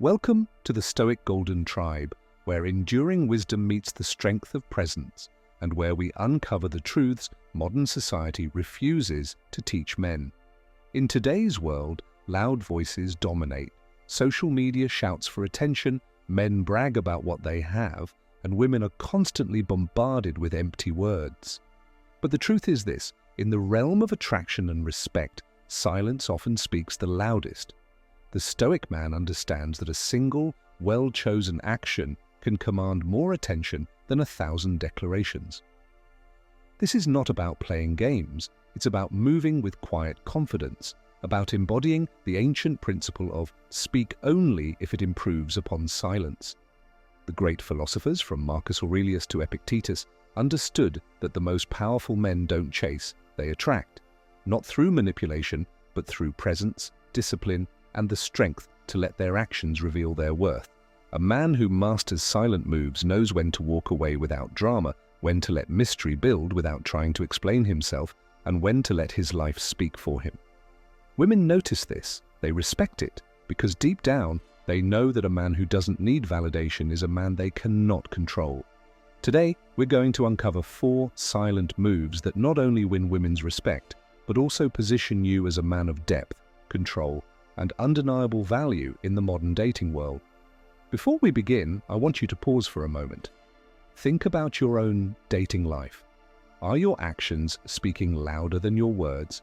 Welcome to the Stoic Golden Tribe, where enduring wisdom meets the strength of presence, and where we uncover the truths modern society refuses to teach men. In today's world, loud voices dominate. Social media shouts for attention, men brag about what they have, and women are constantly bombarded with empty words. But the truth is this: in the realm of attraction and respect, silence often speaks the loudest. The Stoic man understands that a single, well-chosen action can command more attention than 1,000 declarations. This is not about playing games, it's about moving with quiet confidence, about embodying the ancient principle of speak only if it improves upon silence. The great philosophers, from Marcus Aurelius to Epictetus, understood that the most powerful men don't chase, they attract, not through manipulation, but through presence, discipline, and the strength to let their actions reveal their worth. A man who masters silent moves knows when to walk away without drama, when to let mystery build without trying to explain himself, and when to let his life speak for him. Women notice this, they respect it, because deep down they know that a man who doesn't need validation is a man they cannot control. Today, we're going to uncover 4 silent moves that not only win women's respect, but also position you as a man of depth, control, and undeniable value in the modern dating world. Before we begin, I want you to pause for a moment. Think about your own dating life. Are your actions speaking louder than your words?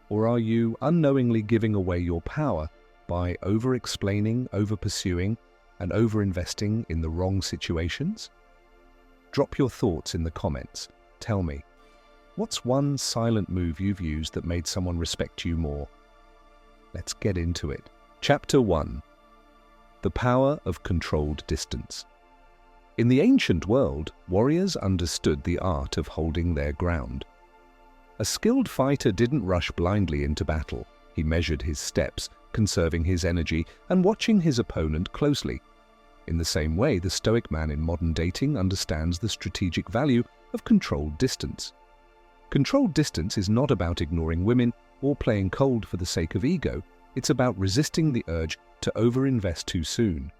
Or are you unknowingly giving away your power by over-explaining, over-pursuing, and over-investing in the wrong situations? Drop your thoughts in the comments. Tell me, what's one silent move you've used that made someone respect you more? Let's get into it. Chapter 1. The Power of Controlled Distance. In the ancient world, warriors understood the art of holding their ground. A skilled fighter didn't rush blindly into battle. He measured his steps, conserving his energy and watching his opponent closely. In the same way, the Stoic man in modern dating understands the strategic value of controlled distance. Controlled distance is not about ignoring women or playing cold for the sake of ego. It's about resisting the urge to overinvest too soon.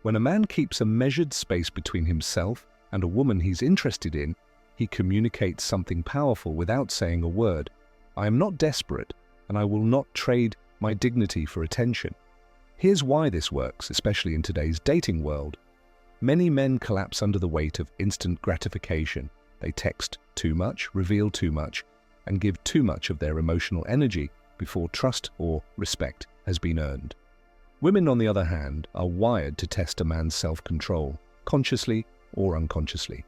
When a man keeps a measured space between himself and a woman he's interested in, he communicates something powerful without saying a word. I am not desperate, and I will not trade my dignity for attention. Here's why this works, especially in today's dating world. Many men collapse under the weight of instant gratification. They text too much, reveal too much, and give too much of their emotional energy before trust or respect has been earned. Women, on the other hand, are wired to test a man's self-control, consciously or unconsciously.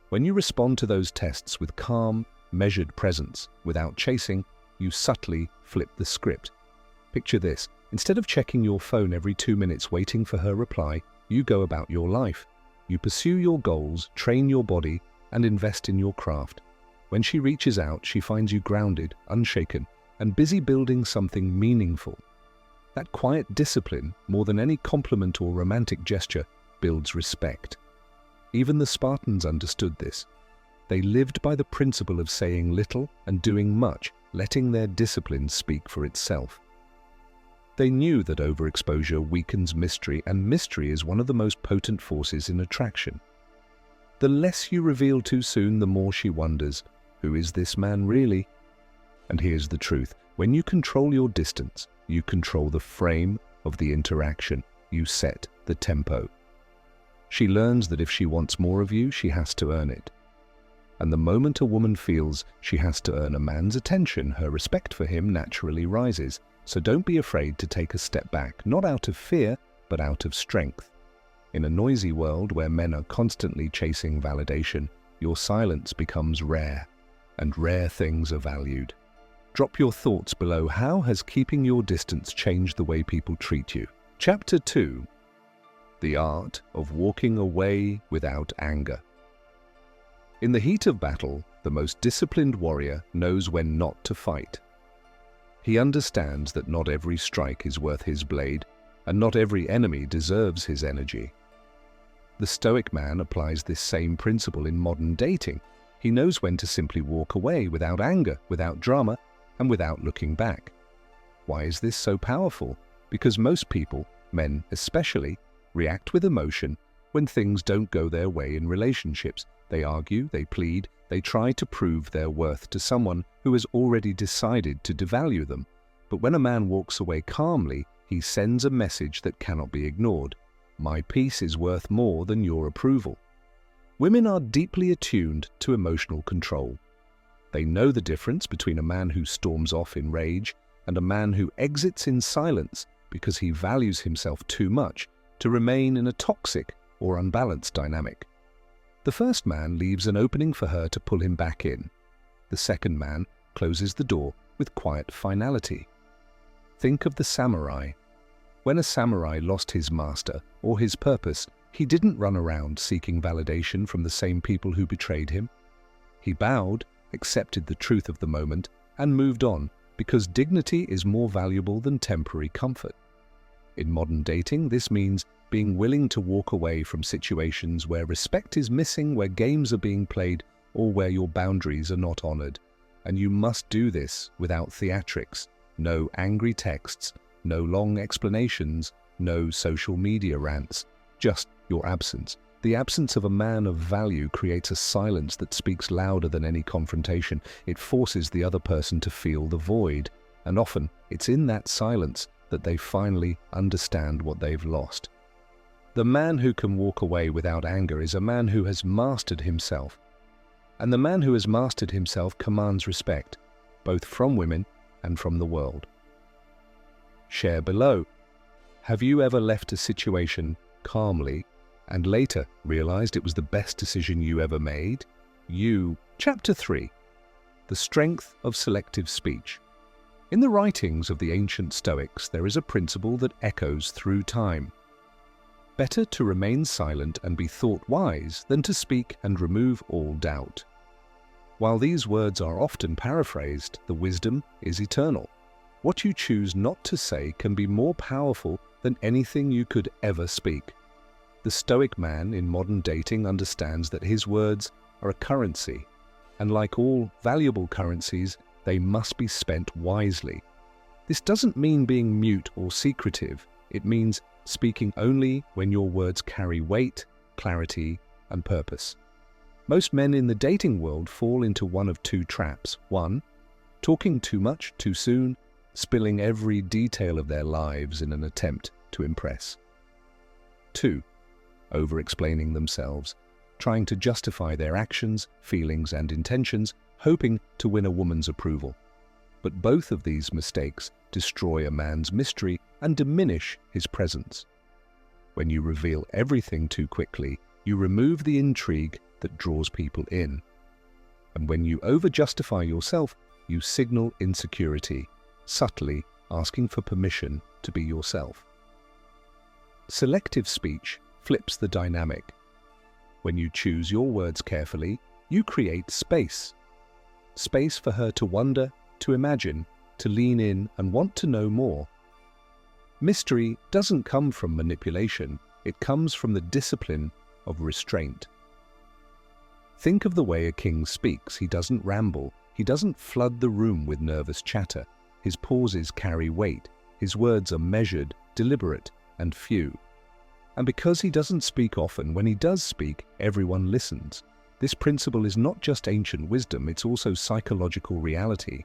When you respond to those tests with calm, measured presence, without chasing, you subtly flip the script. Picture this: instead of checking your phone every 2 minutes waiting for her reply, you go about your life. You pursue your goals, train your body, and invest in your craft. When she reaches out, she finds you grounded, unshaken, and busy building something meaningful. That quiet discipline, more than any compliment or romantic gesture, builds respect. Even the Spartans understood this. They lived by the principle of saying little and doing much, letting their discipline speak for itself. They knew that overexposure weakens mystery, and mystery is one of the most potent forces in attraction. The less you reveal too soon, the more she wonders, who is this man really? And here's the truth: when you control your distance, you control the frame of the interaction. You set the tempo. She learns that if she wants more of you, she has to earn it. And the moment a woman feels she has to earn a man's attention, her respect for him naturally rises. So don't be afraid to take a step back, not out of fear, but out of strength. In a noisy world where men are constantly chasing validation, your silence becomes rare, and rare things are valued. Drop your thoughts below. How has keeping your distance changed the way people treat you? Chapter 2. The Art of Walking Away Without Anger. In the heat of battle, the most disciplined warrior knows when not to fight. He understands that not every strike is worth his blade, and not every enemy deserves his energy. The Stoic man applies this same principle in modern dating. He knows when to simply walk away without anger, without drama, and without looking back. Why is this so powerful? Because most people Men, especially, react with emotion when things don't go their way in relationships. They argue, they plead, they try to prove their worth to someone who has already decided to devalue them. But when a man walks away calmly, he sends a message that cannot be ignored. My peace is worth more than your approval. Women are deeply attuned to emotional control. They know the difference between a man who storms off in rage and a man who exits in silence because he values himself too much to remain in a toxic or unbalanced dynamic. The first man leaves an opening for her to pull him back in. The second man closes the door with quiet finality. Think of the samurai. When a samurai lost his master or his purpose, he didn't run around seeking validation from the same people who betrayed him. He bowed, accepted the truth of the moment, and moved on, because dignity is more valuable than temporary comfort. In modern dating, this means being willing to walk away from situations where respect is missing, where games are being played, or where your boundaries are not honored. And you must do this without theatrics. No angry texts, no long explanations, no social media rants, just your absence. The absence of a man of value creates a silence that speaks louder than any confrontation. It forces the other person to feel the void, and often it's in that silence that they finally understand what they've lost. The man who can walk away without anger is a man who has mastered himself. And the man who has mastered himself commands respect, both from women and from the world. Share below. Have you ever left a situation calmly and later realized it was the best decision you ever made? Chapter 3. The Strength of Selective Speech. In the writings of the ancient Stoics, there is a principle that echoes through time. Better to remain silent and be thought wise than to speak and remove all doubt. While these words are often paraphrased, the wisdom is eternal. What you choose not to say can be more powerful than anything you could ever speak. The Stoic man in modern dating understands that his words are a currency, and like all valuable currencies, they must be spent wisely. This doesn't mean being mute or secretive. It means speaking only when your words carry weight, clarity, and purpose. Most men in the dating world fall into one of two traps. 1. Talking too much too soon, spilling every detail of their lives in an attempt to impress. 2. Over-explaining themselves, trying to justify their actions, feelings, and intentions, hoping to win a woman's approval. But both of these mistakes destroy a man's mystery and diminish his presence. When you reveal everything too quickly, you remove the intrigue that draws people in. And when you over-justify yourself, you signal insecurity, subtly asking for permission to be yourself. Selective speech flips the dynamic. When you choose your words carefully, you create space. Space for her to wonder, to imagine, to lean in and want to know more. Mystery doesn't come from manipulation, it comes from the discipline of restraint. Think of the way a king speaks. He doesn't ramble, he doesn't flood the room with nervous chatter. His pauses carry weight, his words are measured, deliberate, and few. And because he doesn't speak often, when he does speak, everyone listens. This principle is not just ancient wisdom, it's also psychological reality.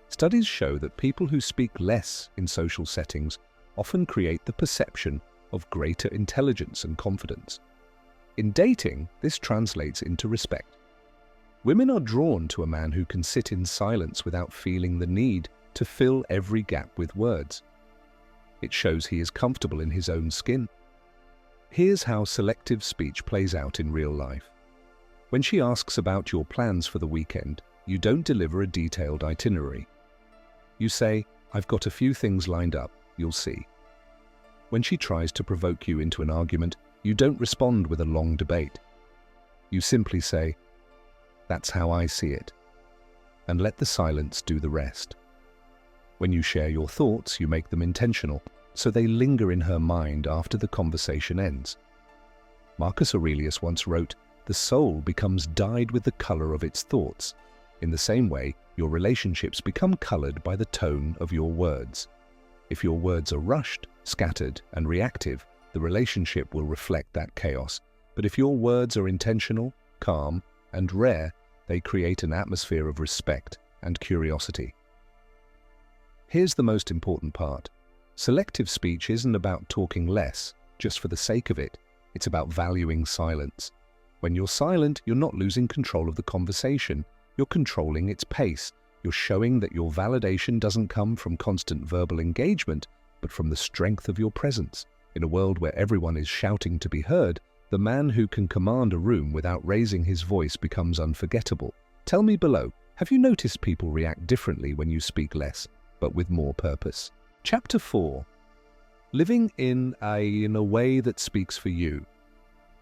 Studies show that people who speak less in social settings often create the perception of greater intelligence and confidence. In dating, this translates into respect. Women are drawn to a man who can sit in silence without feeling the need to fill every gap with words. It shows he is comfortable in his own skin. Here's how selective speech plays out in real life. When she asks about your plans for the weekend, you don't deliver a detailed itinerary. You say, "I've got a few things lined up, you'll see." When she tries to provoke you into an argument, you don't respond with a long debate. You simply say, "That's how I see it," and let the silence do the rest. When you share your thoughts, you make them intentional, so they linger in her mind after the conversation ends. Marcus Aurelius once wrote, "The soul becomes dyed with the color of its thoughts." In the same way, your relationships become colored by the tone of your words. If your words are rushed, scattered, and reactive, the relationship will reflect that chaos. But if your words are intentional, calm, and rare, they create an atmosphere of respect and curiosity. Here's the most important part. Selective speech isn't about talking less, just for the sake of it. It's about valuing silence. When you're silent, you're not losing control of the conversation. You're controlling its pace. You're showing that your validation doesn't come from constant verbal engagement, but from the strength of your presence. In a world where everyone is shouting to be heard, the man who can command a room without raising his voice becomes unforgettable. Tell me below, have you noticed people react differently when you speak less, but with more purpose? Chapter 4. Living in a way that speaks for you.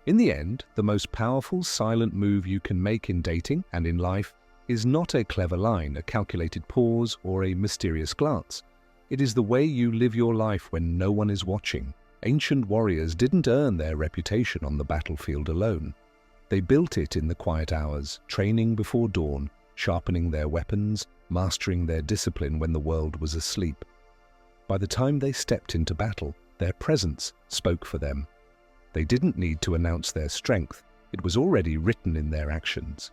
In the end, the most powerful silent move you can make in dating and in life is not a clever line, a calculated pause, or a mysterious glance. It is the way you live your life when no one is watching. Ancient warriors didn't earn their reputation on the battlefield alone. They built it in the quiet hours, training before dawn, sharpening their weapons, mastering their discipline when the world was asleep. By the time they stepped into battle, their presence spoke for them. They didn't need to announce their strength. It was already written in their actions.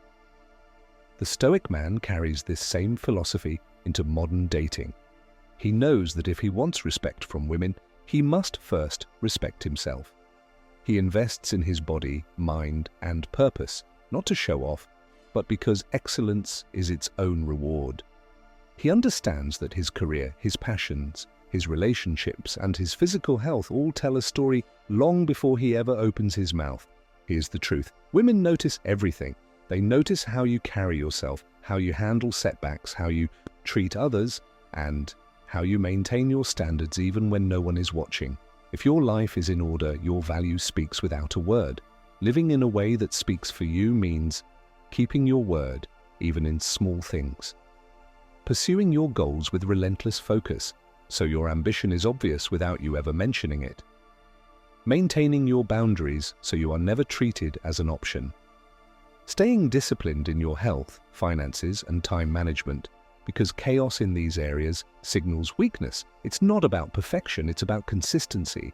The Stoic man carries this same philosophy into modern dating. He knows that if he wants respect from women, he must first respect himself. He invests in his body, mind, and purpose, not to show off, but because excellence is its own reward. He understands that his career, his passions, his relationships, and his physical health all tell a story long before he ever opens his mouth. Here's the truth. Women notice everything. They notice how you carry yourself, how you handle setbacks, how you treat others, and how you maintain your standards even when no one is watching. If your life is in order, your value speaks without a word. Living in a way that speaks for you means keeping your word, even in small things. Pursuing your goals with relentless focus, so your ambition is obvious without you ever mentioning it. Maintaining your boundaries so you are never treated as an option. Staying disciplined in your health, finances, and time management, because chaos in these areas signals weakness. It's not about perfection, it's about consistency.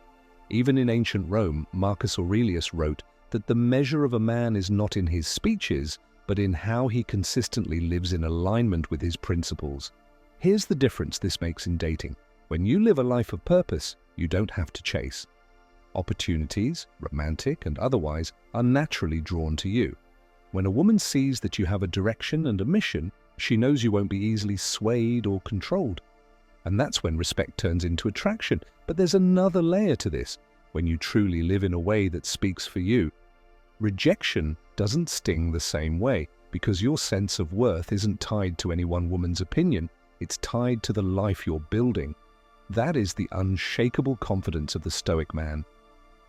Even in ancient Rome, Marcus Aurelius wrote that the measure of a man is not in his speeches, but in how he consistently lives in alignment with his principles. Here's the difference this makes in dating. When you live a life of purpose, you don't have to chase. Opportunities, romantic and otherwise, are naturally drawn to you. When a woman sees that you have a direction and a mission, she knows you won't be easily swayed or controlled. And that's when respect turns into attraction. But there's another layer to this. When you truly live in a way that speaks for you, rejection doesn't sting the same way, because your sense of worth isn't tied to any one woman's opinion. It's tied to the life you're building. That is the unshakable confidence of the Stoic man.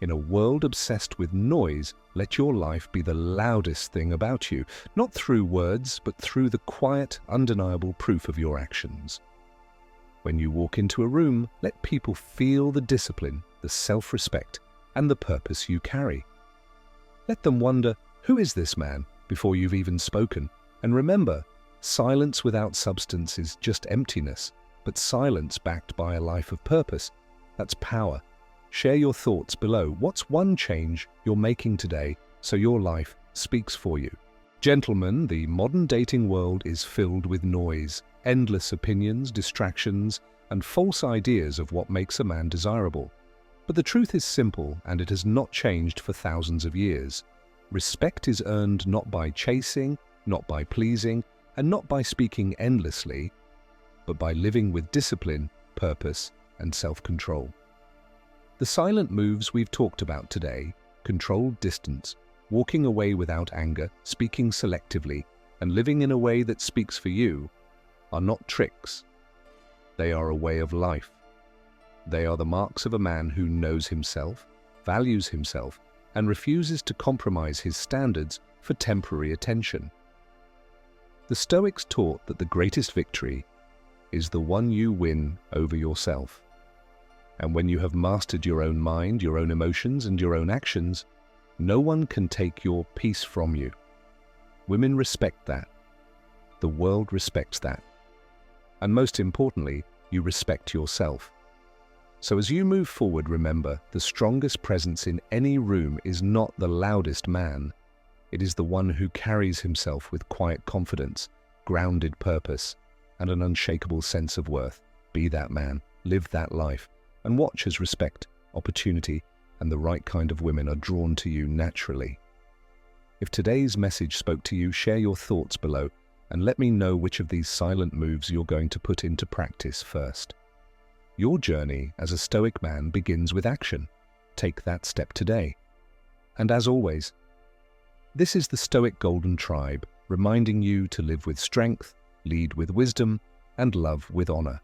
In a world obsessed with noise, let your life be the loudest thing about you, not through words, but through the quiet, undeniable proof of your actions. When you walk into a room, let people feel the discipline, the self-respect, and the purpose you carry. Let them wonder, who is this man, before you've even spoken? And remember, silence without substance is just emptiness, but silence backed by a life of purpose, that's power. Share your thoughts below. What's one change you're making today so your life speaks for you? Gentlemen, the modern dating world is filled with noise, endless opinions, distractions, and false ideas of what makes a man desirable. But the truth is simple, and it has not changed for thousands of years. Respect is earned not by chasing, not by pleasing, and not by speaking endlessly, but by living with discipline, purpose, and self-control. The silent moves we've talked about today, controlled distance, walking away without anger, speaking selectively, and living in a way that speaks for you, are not tricks. They are a way of life. They are the marks of a man who knows himself, values himself, and refuses to compromise his standards for temporary attention. The Stoics taught that the greatest victory is the one you win over yourself. And when you have mastered your own mind, your own emotions, and your own actions, no one can take your peace from you. Women respect that. The world respects that. And most importantly, you respect yourself. So as you move forward, remember, the strongest presence in any room is not the loudest man. It is the one who carries himself with quiet confidence, grounded purpose, and an unshakable sense of worth. Be that man, live that life, and watch as respect, opportunity, and the right kind of women are drawn to you naturally. If today's message spoke to you, share your thoughts below and let me know which of these silent moves you're going to put into practice first. Your journey as a Stoic man begins with action. Take that step today. And as always, this is the Stoic Golden Tribe, reminding you to live with strength, lead with wisdom, and love with honor.